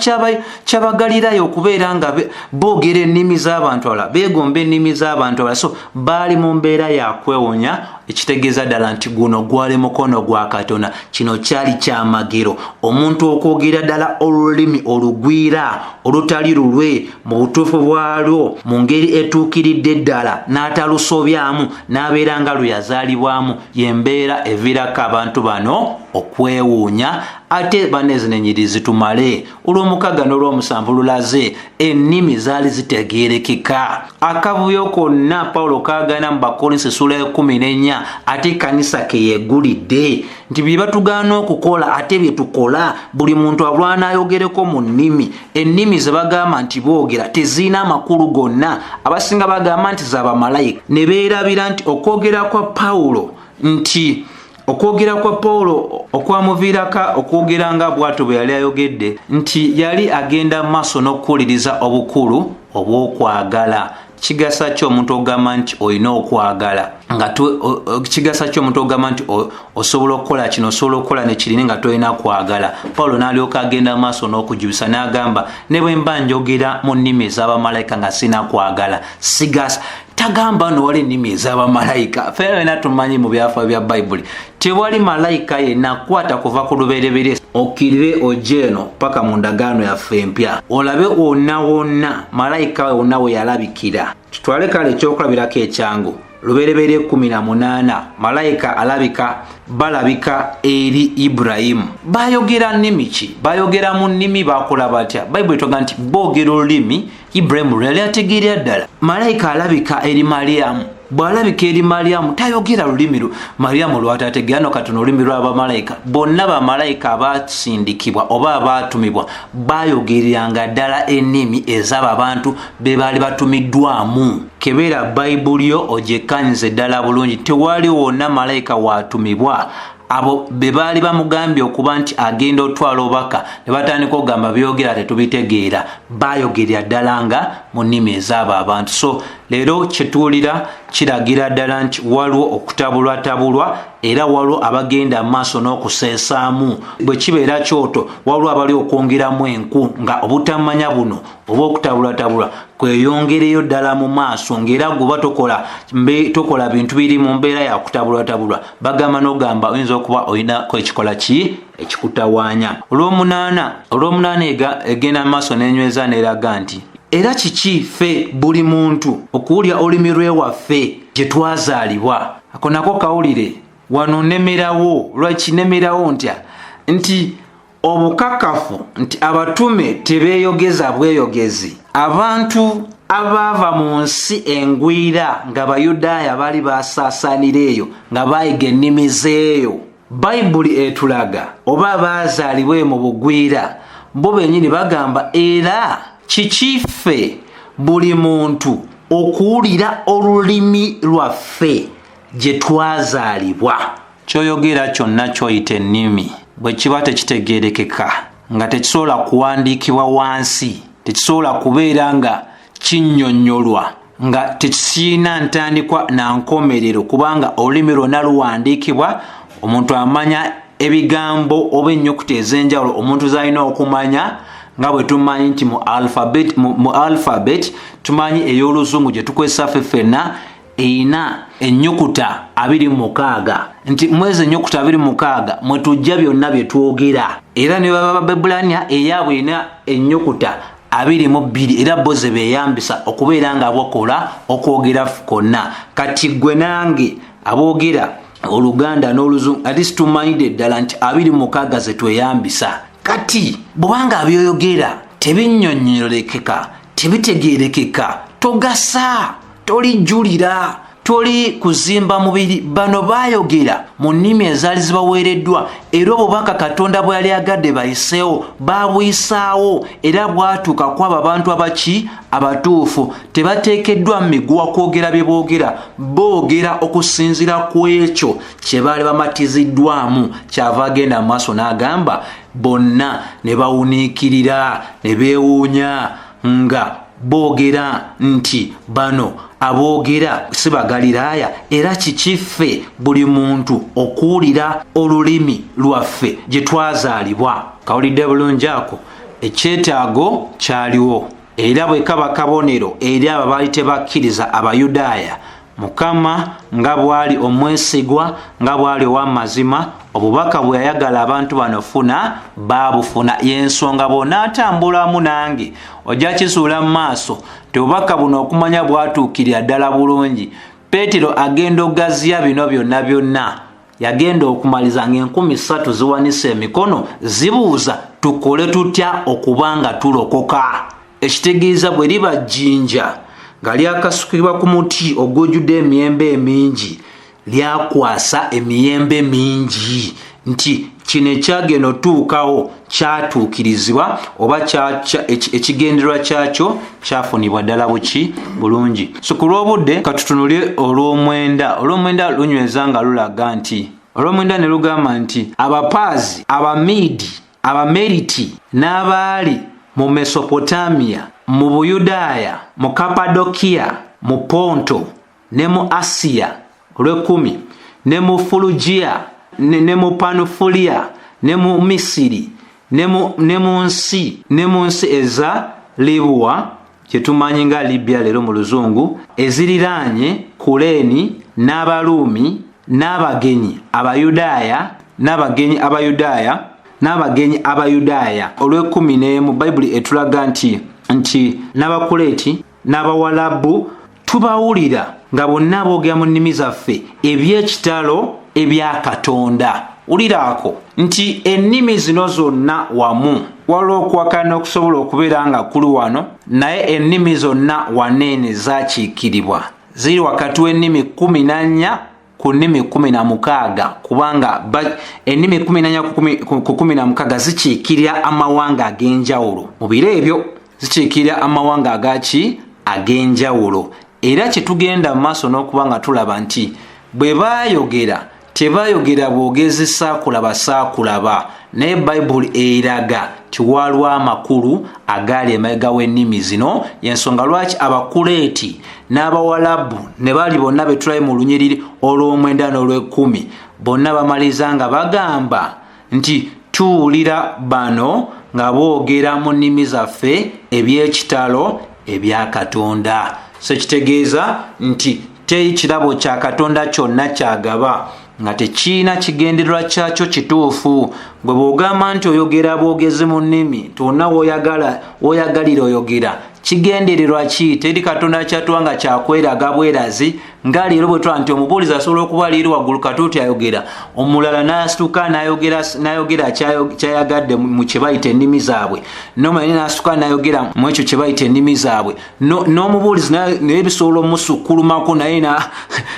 kyabagalirayo okubeera nga boogera ennimi z'abantu abalala beegomba ennimi z'abantu abalala so baali mu mbeera ya kwewuunya ekitegeeza ddala nti guno gwali mukono gwa Katonda kino kyali kyamagero omuntu okwogera ddala olulimi olugwira olutali lulwe mu butuufu bwalwo mu ngeri etuukiridde ddala n'atalusobyamu n'abeera nga lwe yazaalibwamu yembeera eviirako abantu bano okwewuunya ate banezinenyirizi tumale olw'omukaaga n'olw'omusanvu lulaze ennimi zaali zitegeerekeka akavuyo konna Pawulo kaagana mu Bakolinsi sula 14 ate kanisa ke yeegulidde nti bye batugaana okukola ate bye tukola buli muntu alwana ayogereko mu nnimi ennimi ze bagamba nti boogera teziina amakulu gonna abasinga bagamba nti z'abamalayika ne beerabira nti okwogera kwa Pawulo nti okwogera kwa Pawulo okwamuviiraka okwogera nga bw'atyo bwe yali ayogedde nti yali agenda maaso n'okuwuliriza obukulu obw'okwagala kigasa kyo omuntu ogamba nti olina okwagala nga kigasa kyo omuntu ogamba nti osobola okukola kino osobola okukola nekirine nga tolina kwagala Pawulo n'alyoka agenda maaso n'okujubisa n'agamba ne bwe mba njogera mu nnimi ez'abamalayika nga sina kwagala sigasa tagamba nowali ennimi ez'abamalayika fena tumanyi mu byafa bya Bayibuli tewali malayika yenna kwata kuva ku lubereberye okkirire ojeno paka mu ndagaano yaffe empya olabe wonna wonna malayika wonna we yalabikira tutwale kale ekyokulabirako ekyangu lubereberye 18 malayika balabika eri Ibulayimu bayogera nnimi ki bayogera mu nnimi bakola batya Bayibuli toga nti boogera olulimi Ibulayimu yali ategeera ddala malayika alabika eri Mariyamu bw'alabika eri Mariyamu tayogera lulimi Mariyamu lwatategeera no katono olulimi lw'abamalayika bonna bamalayika abaasindikibwa oba abaatumibwa bayogeranga ddala ennimi ez'abo abantu be baali batumiddwamu kebeera Bayibuli yo ogyekanyize ddala bulungi tewali wonna malayika waatumibwa abo be baali bamugambye okuba nti agenda otwala obubaka ne batandika okugamba byogera tetubitegeera bayogerera ddala nga mu nnimi ez'abo abantu so leero kyetuwulira kiragira ddala nti waliwo okutabulwatabulwa era waliwo abagenda maaso n'okuseesaamu bwe kibeera kyoto waliwo abali okwongeramu enku nga obutamanya buno oba okutabulwatabulwa kweyongereyo ddala mu maaso ng'era guba tokola bintu biri mu mbeera ya kutabulwatabulwa bagamba n'ogamba oyinza okuba olinako ekikola ki ekikutawaanya olw'omunaana egenda mu maaso n'enyweza n'eraga nti era kiki ffe buli muntu okuwulya olulimi lwewaffe gye twazaalibwa ako nako kawulire wano nemerawo lwaki nemerawo ntya nti obukakafu nti abatume tebeeyogeza bweyogezi abantu abaava mu nsi engwira nga Bayudaaya bali basaasaanira eyo nga bayiga ennimi z'eyo Bayibuli etulaga oba baazaalibwe mu bugwira bo bennyini bagamba era kikiffe buli muntu okuwulira olulimi lwaffe gye twazaalibwa kyoyogera kyonna kyoyita ennimi bwe kiba tekitegeerekeka nga tekisobola kuwandiikibwa wansi tekisobola kubeera nga kinnyonnyolwa nga tekisiina ntandikwa na nkomerero kubanga olulimi lwonna luwandiikibwa omuntu amanya ebigambo oba ennyukuta ez'enjawulo omuntu z'alina okumanya nga bwe tumanyi nti mu alphabet tumanyi ey'oluzungu gye tukozesa ffenna eyina ennyukuta 26 nti mwezi ennyukuta 26 mwe tujja byonna bye twogera era ne baba Babbulaniya eyaabwe erina ennyukuta 22 era bo ze beeyambisa okubeera nga bakola okwogera konna kati gwe nange aboogera Oluganda n'Oluzungu ati tumanyidde ddala nti 26 ze tweyambisa kati bwanga abyoyogera tebinnyonnyorekeka tebitegeerekeka togasa tolijjulira toli kuzimba mubiri bano bayogera mu nnimi ezaali zibaweereddwa era obubaka Katonda bwe yali agadde bayiseewo babuyisaawo era bwatuuka kw'abo abantu abatuufu tebateekeddwa mu miguwa kwogera bye boogera boogera okusinziira ku ekyo kye baali bamatiziddwamu kyava agenda mu maaso n'agamba bonna ne bawuniikirira ne beewuunya nga boogera nti bano aboogera si Bagaliraaya era kikiffe buli muntu okuwulira olulimi lwaffe gye twazaalibwa. Kawulidde bulungi ako ekyetaago kyaliwo era bwe kaba kabonero eri abo baali tebakkiriza Abayudaaya. Mukama nga bwali omwesigwa nga bwali ow'amazima obubaka bwe yayagala abantu bano funa baabufuna. Y'ensonga bw'onaatambulamu nange ojja kisuula mu maaso nti obubaka buno okumanya bwatuukirira ddala bulungi. Peetero agenda ogaziya bino byonna byonna yagenda okumaliza ng'enkumi 3 ziwanise emikono zibuuza tukole tutya okuba nga tulokoka. Ekitegeeza bwe liba jjinja nga lyakasukibwa ku muti ogwojjudde emiyembe emingi lyakwasa emiyembe mingi nti kino ekyagenda otuukawo kyatuukirizibwa oba ekigendererwa kyakyo kyafunibwa ddala buki bulungi. So ku lw'obudde katutunulye olw'omwenda lunyweza nga lulaga nti olw'omwenda ne lugamba nti Abapaazi, Abamiidi, Abameriti n'abaali mu Mesopotamia, mu Buyudaaya, mu Kapadokiya, mu Ponto ne mu Asiya olw'ekumi, ne mu Fulugiya ne mu Panufuliya ne mu Misiri ne mu nsi eza Libuwa kye tumanyi nga Libya leero mu luzungu, eziriraanye Kuleeni n'Abaluumi n'abagenyi Abayudaaya olw'ekumi n'emu. Bayibuli etulaga nti n'Abakuleeti n'Abawalabu tubawulira nga bonna boogera mu nnimi zaffe eby'ekitalo ebya Katonda. Wuliraako nti ennimi zino zonna wamu waliwo okuwakana okusobola okubeera nga kuli wano, naye ennimi zonna waneene zaakiikiribwa ziri wakati w'ennimi 14 ku nnimi 16 kubanga ennimi 14 ku 16 zikiikirira amawanga ag'enjawulo. Mu biro ebyo zikiikirira amawanga ag'enjawulo. Era kye tugenda mu maaso n'okuba nga tulaba nti bwe baayogera tebaayogera bwogezi saakulaba, naye Bayibuli eraga ti waliwo amakulu agaali emabega w'ennimi zino. Y'ensonga lwaki Abakuleeti n'Abawalabu ne baali bonna be tulabe mu lunyiriri olw'omwenda n'olw'ekumi bonna bamaliza nga bagamba nti tuwulira bano nga boogera mu nnimi zaffe eby'ekitalo ebya Katonda. So kitegeeza nti teri kirabo kya Katonda kyonna kyagaba nga tekiina kigendererwa kyakyo kituufu. Bwe bw'ogamba nti oyogera bwogezi mu nnimi tonna w'oyagalira oyogera kigendererwa ki? Teri Katonda kyatuwa nga kyakweraga bwerazi nga leero bwe tulaba nti omubuulizi asobola okuba liiri waggulu katuuti ayogera, omulala n'asituka n'ayogera kyayagadde mu kye bayita ennimi zaabwe, n'omulala n'asituka n'ayogera mu ekyo kye bayita ennimi zaabwe, n'omubuulizi naye bisobola omusukkulumako naye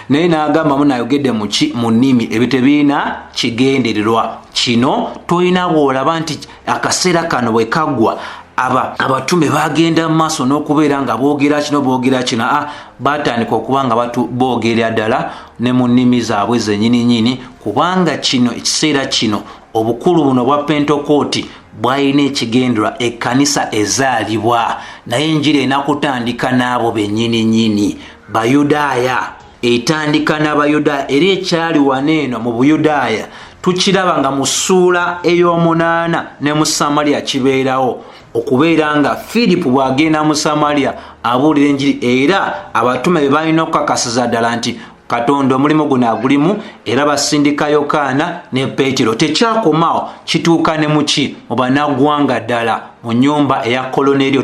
n'agambamu n'ayogedde mu nnimi. Ebyo tebiina kigendererwa. Kino tolina bw'olaba nti akaseera kano bwe kaggwa abatume bagenda mu maaso n'okubeera nga boogera kino batandika okuba nga boogera ddala ne mu nnimi zaabwe zennyini kubanga kino ekiseera kino obukulu buno bwa Pentekoote bwalina ekigendererwa ekkanisa ezaalibwa, naye enjiri enakutandika n'abo bennyini Bayudaaya, etandika n'Abayudaaya era ekyali waneeno mu Buyudaaya tukiraba nga mu ssuula ey'omunaana ne mu Samaliya kibeerawo okubeera nga Filipo bw'agenda mu Samaliya abuulira enjiri, era abatume be balina okukakasiza ddala nti Katonda omulimu guno agulimu, era basindika Yokaana ne Peetero. Tekyakomawo, kituuka ne muki mu bannaggwanga ddala mu nnyumba eya Koloneriyo.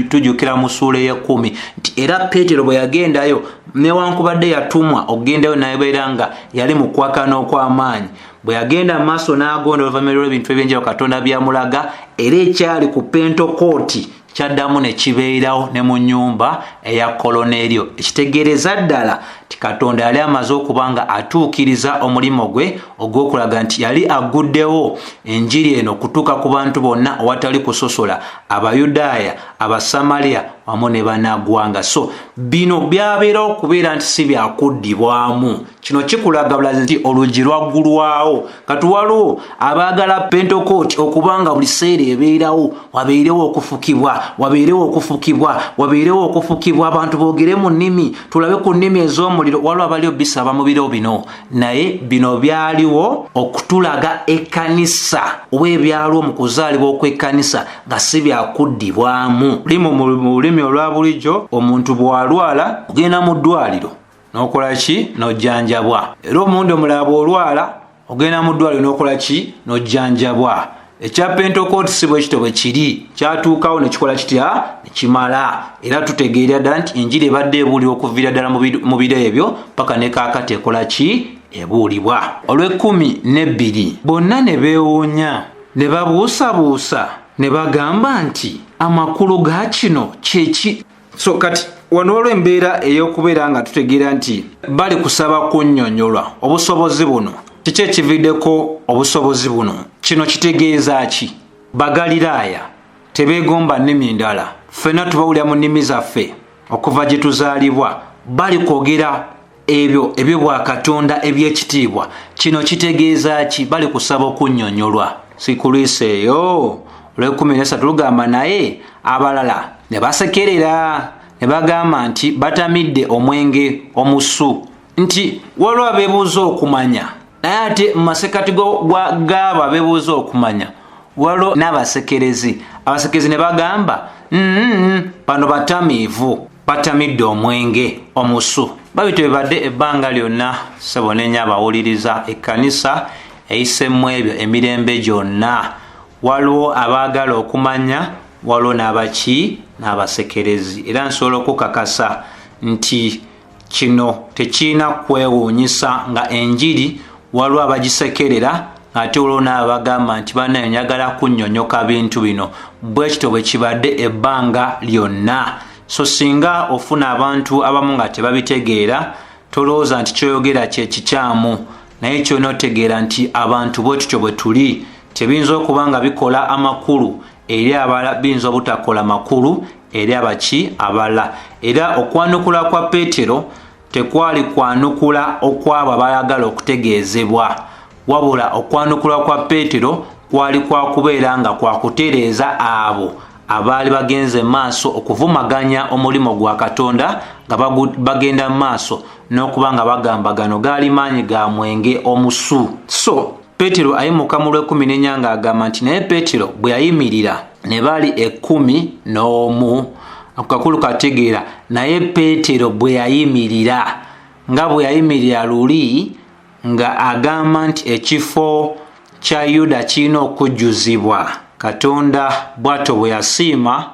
Tujjukira mu ssuula ey'ekumi nti era Peetero bwe yagendayo newankubadde yatumwa okugendayo nayebeera nga yali mu kwakana okw'amaanyi, bwe yagenda mu maaso n'agonda oluvannyuma lw'ebintu ebyenjawulo Katonda byamulaga, era ekyali ku Pentekoote kyaddamu ne kibeerawo ne mu nnyumba eya Koloneriyo. Ekitegeereza ddala ti Katonda yali amaze okubanga atuukiriza omulimo gwe ogw'okulaga nti yali aguddewo enjiri eno kutuuka ku bantu bonna awatali kusosola, Abayudaaya, Abasamaliya wamu ne bannagwanga. So bino byabeera okubeera nti si byakuddibwamu. Kino kikulaga bulazi nti oluggi lwaggulwawo. Kati waliwo abaagala Pentekoote okubanga buli seera ebeerawo, wabeerewo okufukibwa, wabeerewo okufukibwa, abantu boogere mu nnimi, tulabe ku nnimi ez'omuliro. Waliwo abaliyo bisaba mu biro bino, naye bino byaliwo okutulaga ekkanisa oba ebyaliwo mu kuzaalibwa okw'ekkanisa nga si byakuddibwamu. Mu lulimi olwa bulijjo omuntu bw'alwala ogenda mu ddwaliro n'okola ki? N'ojjanjabwa. Era omundi omulala bw'olwala ogenda mu ddwaliro n'okola ki? N'ojjanjabwa. Ekya Pentekoote si bwe kityo bwe kiri, kyatuukawo ne kikola kitya? Ne kimala. Era tutegeera ddala nti enjiri ebadde ebuulirwa okuviira ddala mu biro ebyo paka ne kaakati ekola ki? Ebuulibwa. Olw'e12 bonna ne beewuunya ne babuusabuusa ne bagamba nti amakulu ga kino kyeki. So kati wano olwo embeera ey'okubeera nga tutegeera nti bali kusaba kunnyonnyolwa obusobozi buno. Kiki ekividdeko obusobozi buno? Kino kitegeeza ki? Bagaliraaya tebeegomba nnimi ndala, ffenna tubawulira mu nnimi zaffe okuva gye tuzaalibwa, bali kwogera ebyo eby'obwakatonda eby'ekitiibwa. Kino kitegeeza ki? Bali kusaba okunnyonnyolwa. Sikulisa eyo Olw'e13 lugamba naye abalala ne basekerera ne bagamba nti batamidde omwenge omusu, nti waliwo abeebuuza okumanya, naye ate mu masekati g'abo abeebuuza okumanya waliwo n'abasekerezi. Abasekerezi ne bagamba bano batamiivu, batamidde omwenge omusu. Babito bibadde ebbanga lyonna ssebo n'ennya abawuliriza ekkanisa eyisemu ebyo emirembe gyonna. Waliwo abaagala okumanya, waliwo n'abaki? N'abasekerezi. Era nsobola okukakasa nti kino tekirina kwewuunyisa nga enjiri waliwo abagisekerera ate waliwo n'abagamba nti bannayo njagala kunnyonnyoka bintu bino. Bwe kityo bwe kibadde ebbanga lyonna. So singa ofuna abantu abamu nga tebabitegeera, tolowooza nti kyoyogera kye kikyamu, naye kyona otegeera nti abantu bwe tutyo bwe tuli. Tebiyinza okuba nga bikola amakulu eri abalala, biyinza obutakola makulu eri abaki? Abalala. Era okwanukula kwa Peetero tekwali kwanukula okwabo abayagala okutegeezebwa, wabula okwanukula kwa Peetero kwali kwa kubeera nga kwa kutereeza abo abaali bagenze maaso okuvumaganya omulimo gwa Katonda nga bagenda maaso n'okuba nga bagamba gano gaali maanyi ga mwenge omusu. So Peetero ayimuka mu Lw'e14 ng'agamba nti naye Peetero bwe yayimirira ne bali 11. Akakulu kategeera, naye Peetero bwe yayimirira, nga bwe yayimirira luli nga agamba nti ekifo kya Yuda kirina okujjuzibwa. Katonda bw'atyo bwe yasiima,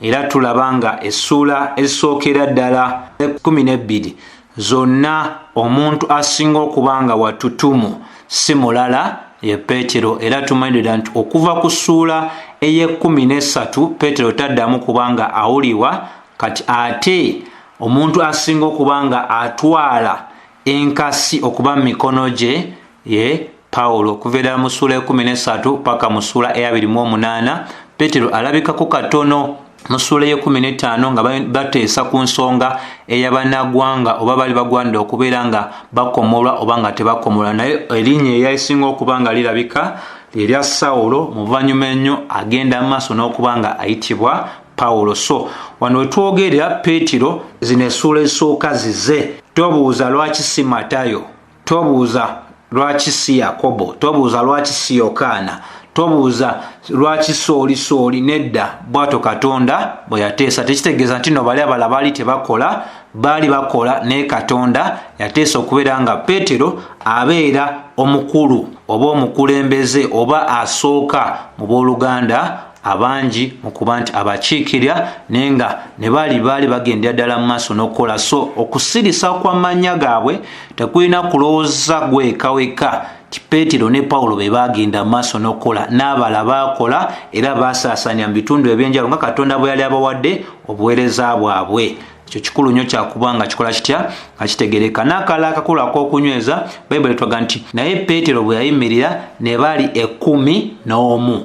era tulaba nga essuula ezisookera ddala 12 zonna omuntu asinga okuba nga watutumu si mulala ye Peetero. Era tumanyidde nti okuva ku ssuula ey'e13 Peetero taddamu kubanga awulibwa, kati ate omuntu asinga okuba nga atwala enkasi okuba mu mikono gye ye Pawulo. Okuva mu ssuula y'e13 paka mu ssuula eya28 Peetero alabikako katono. Mu ssuula y'e15 nga bateesa ku nsonga ey'abannagwanga oba bali bagwanira okubeera nga bakomolwa oba nga tebakomolwa, naye erinnya eryasinga okuba nga lirabika erya Sawulo, muvannyuma ennyo agenda maaso n'okuba nga ayitibwa Pawulo. So wano we twogerera Peetero, zino essuula ezisooka zize. Tobuuza lwaki si Matayo, tobuuza lwaki si Yakobo, tobuuza lwaki si Yokaana, tobuuza lwaki sooli nedda. Bw'atyo Katonda bwe yateesa. Tekitegeeza nti no bali abala baali tebakola, baali bakola, naye Katonda yateesa okubeera nga Peetero abeera omukulu oba omukulembeze oba asooka mu booluganda abangi mu kuba nti abakiikirira, naye nga ne baali bagendera ddala mu maaso n'okukola. So okusirisa kw'amannya gaabwe tekulina kulowooza gwekaweka ti Peetero ne Pawulo be bagenda mu maaso n'okukola, n'abala baakola era baasaasaanya mu bitundu ebyenjawulo nga Katonda bwe yali abawadde obuweereza bwabwe. ekyo kikulu nnyo kyakubanga kikola kitya nga kitegereka. N'akalala akakulu ak'okunyweza bayibuli etulaga nti naye Peetero bwe yayimirira ne bali 11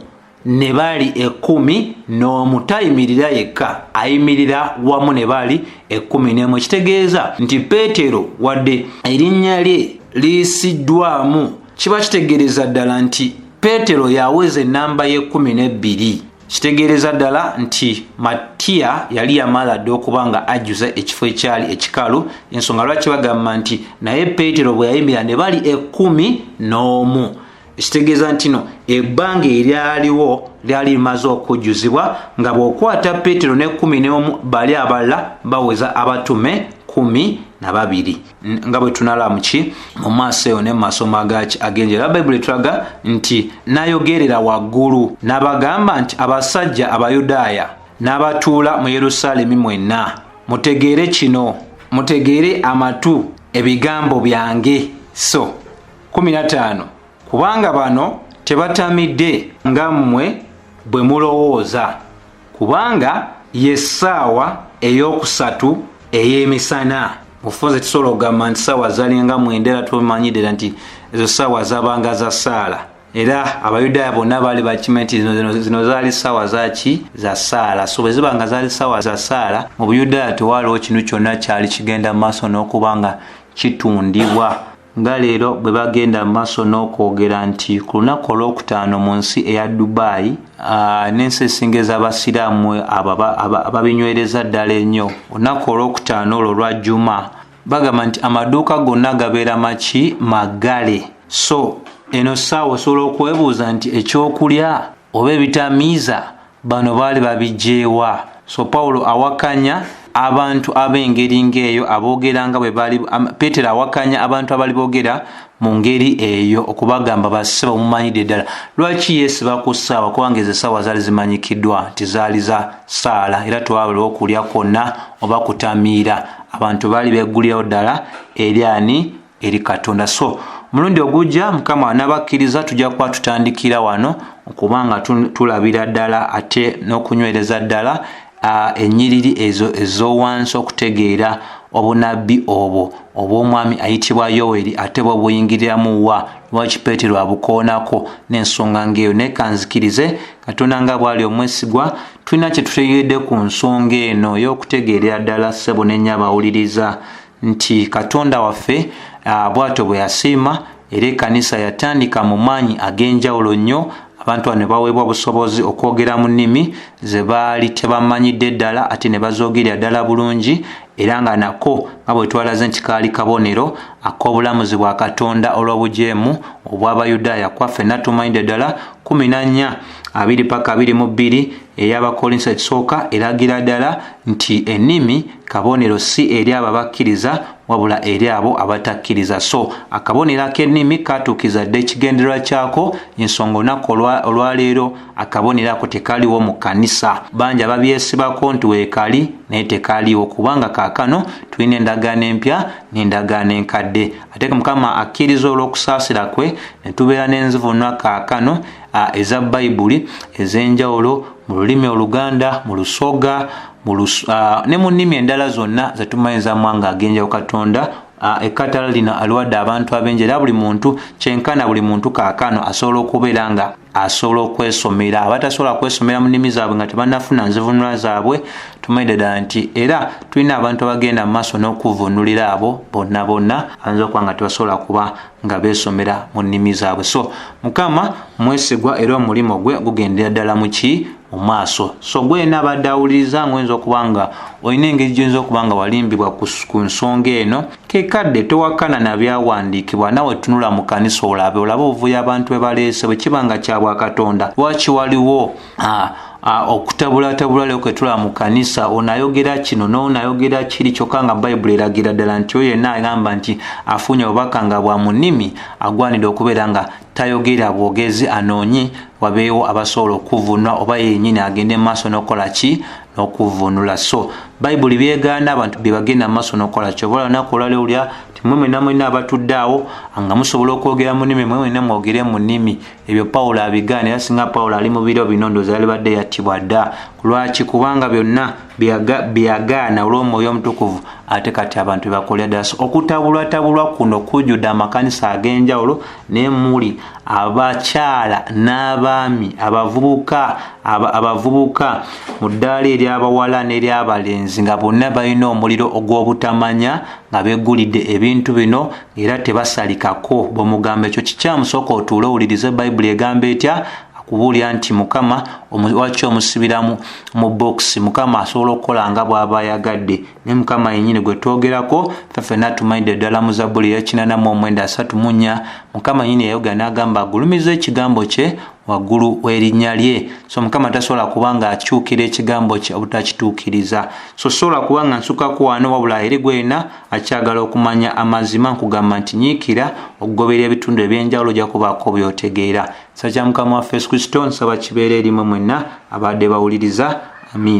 ne bali 11 tayimirira yekka ayimirira wamu ne bali 11 kitegeeza nti Peetero wadde erinnya lye liyisiddwamu kiba kitegeereza ddala nti Peetero yaweza ennamba ye12 kitegeereza ddala nti Matiya yali yamala dde okuba nga ajjuza ekifo ekyali ekikalu ensonga lwaki bagamba nti naye Peetero bwe yayimirira ne bali 11 ekitegeeza nti no ebbanga eryaliwo lyali limaze okujjuzibwa nga bw'okwata Peetero ne 11 bali abalala baweza abatume 12 nga bwe tunala muki mu maaso eyo ne masomo ag'enjala. Bayibuli etulaga nti nayogerera waggulu n'abagamba nti abasajja Abayudaaya n'abatuula mu Yerusaalemi mwenna mutegeere kino, mutegeere amatu ebigambo byange. So 15 kubanga bano tebatamidde nga mmwe bwe mulowooza, kubanga yessaawa ey'okusatu ey'emisana. Mufunze tusobola okugamba nti ssaawa zalinga 9 era tumanyidde nti ezo ssaawa zabanga za ssaala, era Abayudaaya bonna baali bakimanyi nti zino zaali ssaawa zaki za ssaala. So bwe zibanga zaali ssaawa za ssaala mu Buyudaaya tewaaliwo kintu kyonna kyali kigenda maaso n'okuba nga kitundibwa. Nga leero bwe bagenda maaso n'okwogera nti ku lunaku olwokutaano mu nsi eya Dubai n'ensi esinga ez'abasiraamu ababinywereza ddala ennyo, olunaku olwokutaano olwo lwa Juma bagamba nti amaduuka gonna gabeera maki magale. So eno ssaawa osobola okwebuuza nti ekyokulya oba ebitamiiza bano baali babigyeewa? So Pawulo awakanya abantu ab'engeri ng'eyo aboogera nga bwe baali. Peetero awakanya abantu abali boogera mu ngeri eyo okubagamba bassebo mumanyidde ddala. Lwaki yeesiba ku ssaawa? Kubanga ezo essaawa zaali zimanyikiddwa nti zaali za ssaala era tewabulawo okulya kwonna oba kutamiira. Abantu baali beggulirawo ddala eri ani? Eri Katonda. So mulundi ogujja Mukama anabakkiriza tujja kuba tutandikira wano okubanga tulabira ddala ate n'okunywereza ddala ennyiriri ezo ez'owansi okutegeera obunabbi obwo obw'omwami ayitibwa Yoweri ate bwe buyingiriramu wa lwaki Peetero abukoonako n'ensonga ng'eyo. Naye kanzikirize Katonda nga bw'ali omwesigwa tulina kye tutegeredde ku nsonga eno y'okutegeerera ddala ssebo n'ennya abawuliriza nti Katonda waffe bw'atyo bwe yasiima era ekkanisa yatandika mu maanyi ag'enjawulo nnyo. Abantu ne baweebwa obusobozi okwogera mu nnimi ze baali tebamanyidde ddala ate ne bazoogerera ddala bulungi, era nga nako nga bwe twalaze nti kaali kabonero ak'obulamuzi bwa Katonda olw'obujeemu obw'Abayudaaya kwaffe natumanyidde ddala 14:2-22 ey'Abakolinso ekisooka eragira ddala nti ennimi kabonero si eri abo abakkiriza wabula eri abo abatakkiriza. So akabonero ak'ennimi katuukiza dde ekigendererwa kyako, ensonga olunaku olwaleero akabonero ako tekaaliwo mu kkanisa. Bangi ababyesibako nti weekali naye tekaaliwo kubanga kaakano tulina endagaano empya n'endagaano enkadde. Ate Mukama akkiriza olw'okusaasira kwe ne tubeera n'enzivunwa kaakano eza Bayibuli ez'enjawulo mu lulimi Oluganda, mu Lusoga, ne mu nnimi endala zonna zetumanyiza mu mawanga ag'enjawulo. Katonda ekkatala lino aliwadde abantu ab'enjawulo era buli muntu kyenkana buli muntu kaakano asobola okubeera nga asobola okwesomera. Abatasobola kwesomera mu nnimi zaabwe nga tebannafuna nzivunula zaabwe tumanyidde ddala nti era tulina abantu abagenda mu maaso n'okuvunulira abo bonna bonna ayinza okuba nga tebasobola kuba nga beesomera mu nnimi zaabwe. So Mukama mwesigwa era omulimu gwe gugendera ddala mu ki mu maaso. So gwe n'abadde awuliriza ng'oyinza okuba nga olina engeri gy'oyinza okuba nga walimbibwa ku nsonga eno, kekadde tewakana na byawandiikibwa nawe tunula mu kkanisa olabe obuvuyo abantu bwe baleese bwe kiba nga kya Bwakatonda. Lwaki waliwo okutabulatabula leo kwetula mu kanisa onayogera kino n'onayogera kiri kyokka nga Bayibuli eragira ddala nti oyo yenna agamba nti afunye obubaka nga bwa mu nnimi agwanidde okubeera nga tayogera bwogezi anoonye wabeewo abasobola okuvunula oba yennyini agende mu maaso n'okola ki n'okuvunula. So Bayibuli byegaana abantu bye bagenda mu maaso n'okola ki. Oba olunaku olwaleero olya mwe mwenna mwenna abatudde awo nga musobola okwogera mu nnimi mwe mwenna mwogere mu nnimi ebyo Paulo abigaana era singa Paulo ali mu biro bino ndowooza yalibadde yattibwa dda. Lwaki? Kubanga byonna byagaana olw'Omwoyo Omutukuvu ate kati abantu bebakolera ddala. Okutabulwatabulwa kuno kujjudde amakanisa ag'enjawulo naye muli abakyala n'abaami abavubuka mu ddaala ery'abawala n'ery'abalenzi nga bonna balina omuliro ogw'obutamanya nga beggulidde ebintu bino era tebasalikako. Bw'omugamba ekyo kikyamu, sooka otuule owulirize Bayibuli egamba etya, kubuulira nti Mukama waki omusibiramu mu bokisi, Mukama asobola okukola nga bw'aba ayagadde. Ne Mukama yennyini gwe twogerako ffe ffenna tumanyiddde ddala mu Zabbuli ya 89:34 Mukama yennyini yayoga n'agamba agulumiza ekigambo kye waggulu w'erinnya lye. So Mukama tasobola kubanga akyukira ekigambo kye obutakituukiriza. So sobola kubanga nsukako wano wabula eri gwena akyagala okumanya amazima nkugamba nti nyiikira okugoberera ebitundu eby'enjawulo ojja kubaako by'otegeera. Kisa kya Mukama waffe Yesu Kristo nsaba kibeere erimu mwenna abadde bawuliriza. Amiina.